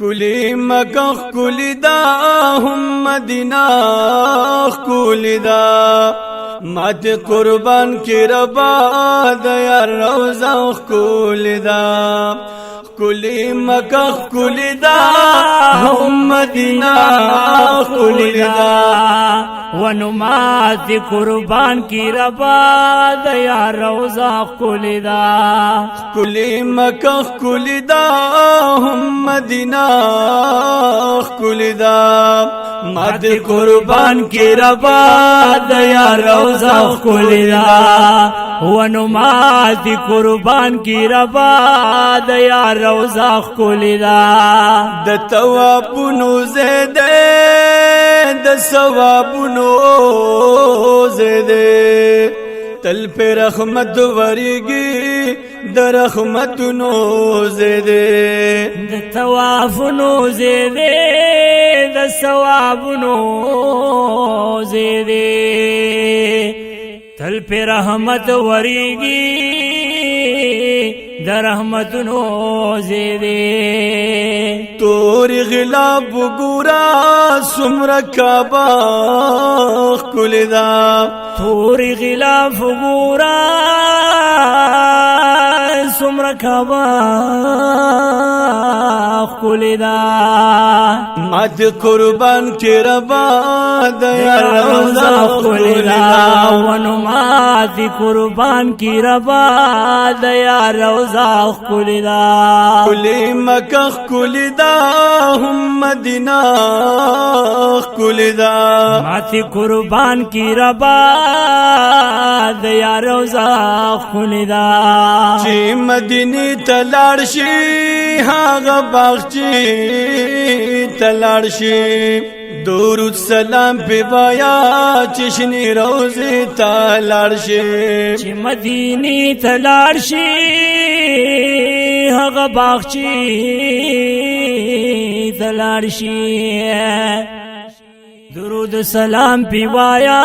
کلی مکه کلی دا هم مدینه کلی دا مات قربان کی ربا د یار روزه کلی دا کلی مکه کلی دا هم مدینه کلی دا ونمات قربان کی ربا د یار روزه کلی دا کلی مکه کلی دا هم مدینه کلی دا مات قربان کی ربا د یار روزه کلی دا ونمات قربان کی ربا د یار روزه کلی دا د توابونو زده د ثوابونو زده تل پر رحمت وریږي د رحمتونو زده د توافونو زده د ثوابونو زده تل پر رحمت وریږي د رحمتونو زده تور غلاب ګورا سمر کعبه کلی دا تور غلاف ګورا سمر کعبه کلی دا مات قربان کی ربا د یار روزه کلی دا ونمات قربان کی ربا د یار روزه کلی دا کلی مکه کلی دا هم مدینه کلی دا مات قربان کی ربا د یار روزه کلی دا چې مدینه تلاړ شي هغه باغچې تلاړ شي درود سلام په وایا چشنی روزه تلاړ شي چې مدینه تلاړ شي هغه باغچې تلاړ شي درود سلام په وایا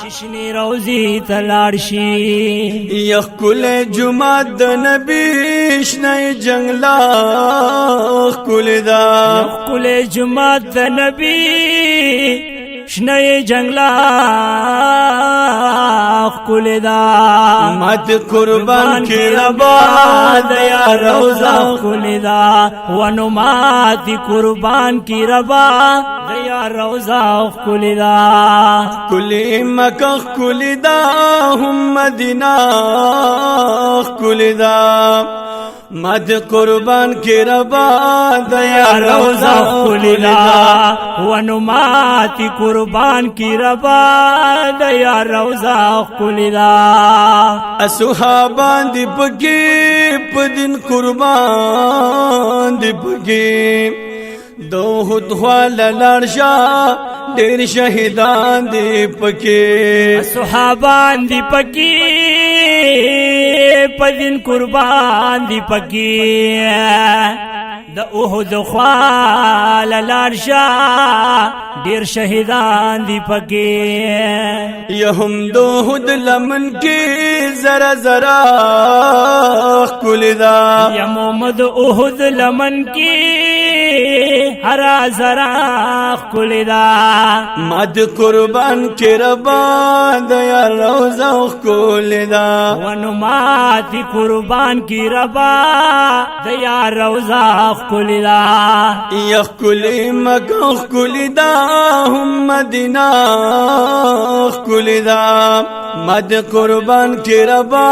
چشنی روزی تلاړ شي یخ کل جمعه د نبی شنه جنگلا کل دا یخ کل جمعه د نبی شنه جنگلا کل دا مات قربان کی ربا د یار روزه کل دا ونمات قربان کی ربا د یار روزه کل دا کلی مکه کلی دا هم مدینه کلی دا مات قربان کی ربا د یار روزه کلی دا ونمات قربان کی ربا د یار روزه کلی دا اصحابان دی پکی پدین قربان دی پکی دوحد خواله لړشا ډېر شهیدان دی پکی صحابان دی پکی پدین قربان دی پکی د احد خوال لارشا ډیر شهیدان دی پکی یهم دوحد لمن کی زرا زرا کلی دا یا محمد احد لمن کی ہرا زرا کلی دا مد قربان کی ربا د یار روزه کلی دا ونمات قربان کی ربا د یار روزه کلی دا یخ کلی مکه کلی دا هم مدینه کلی دا مد قربان کی ربا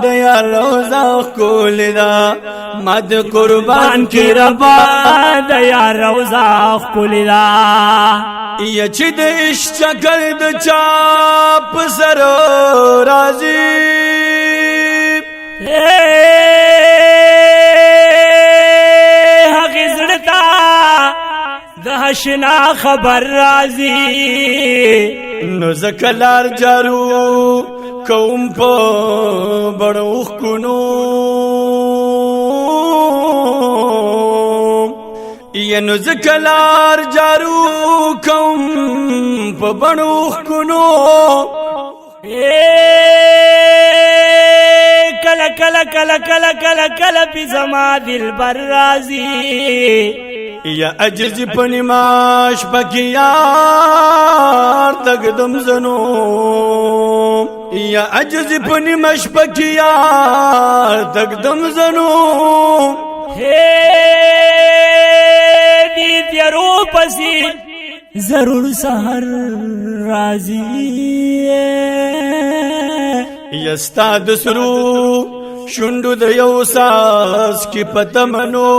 د یار روزه کلی دا مد قربان کی ربا د یار روزه کلی دا یا چې د عشق چکر د چاپ سر راځي هغه زړه د حشنا خبر راځي نو زکلار جارو کوم په بڑو خونو یا نو زکلار جارو کوم په بڑو خونو کله کلا کلا کلا کلا کلا پی زما دل بر رازی یا عجز پنی ماش پکی یار تقدم زنو یا عجز پنی ماش پکی یار تقدم زنو دی تیرو پسی ضرور سحر رازی یستا دسرو شندو د یو ساس کی پتمنو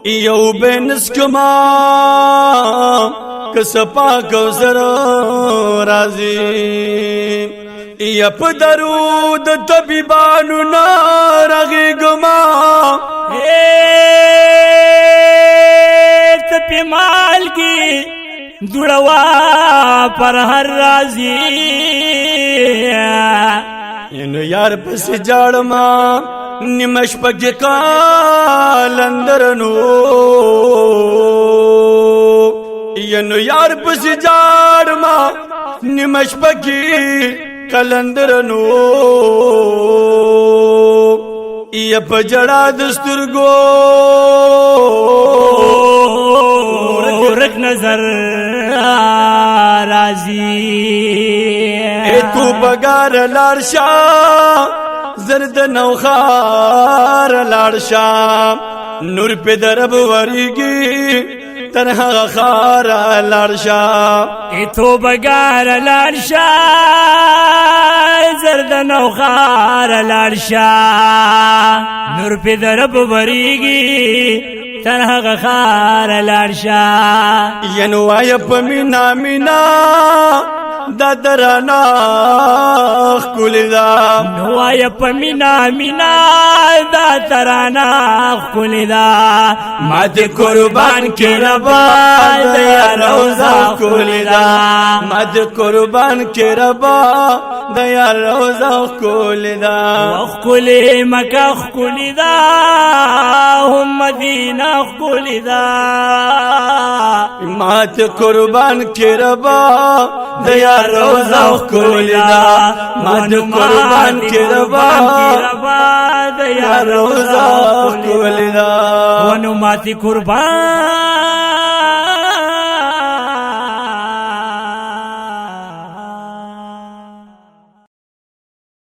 یو بینس کما کسپا کوثر رازی یا پدرود طبیبانو نارغی گما تپی مال کی دوڑوا پر ہر رازی اینو یار پس جاڑما نمش پکی کالندرنو اینو یار پس جاڑما نمش پکی کلندرنو یا پجڑا دسترگو رک نظر رازی اے تو بگار لارشا زرد نوخار لارشا نور پہ درب وریگی تنہا خار لارشا اے تو بگار لارشا زرد نوخار لارشا نور پہ درب وریگی تنہا خار لارشا ینوائی پمینا مینا دا درانا خکولی دا نوائی پمینا مینا دا ترانا خکولی دا مد قربان کی ربا دیا روزہ خکولی دا مد قربان کی ربا دیا روزہ خکولی دا خکولی مکہ خکولی دا ہم مدینہ خکولی دا مد قربان کی ربا دیا روزہ خکولی دا مد قربان کی ربا دیا روزہ خکولی دا ونو ماتی قربان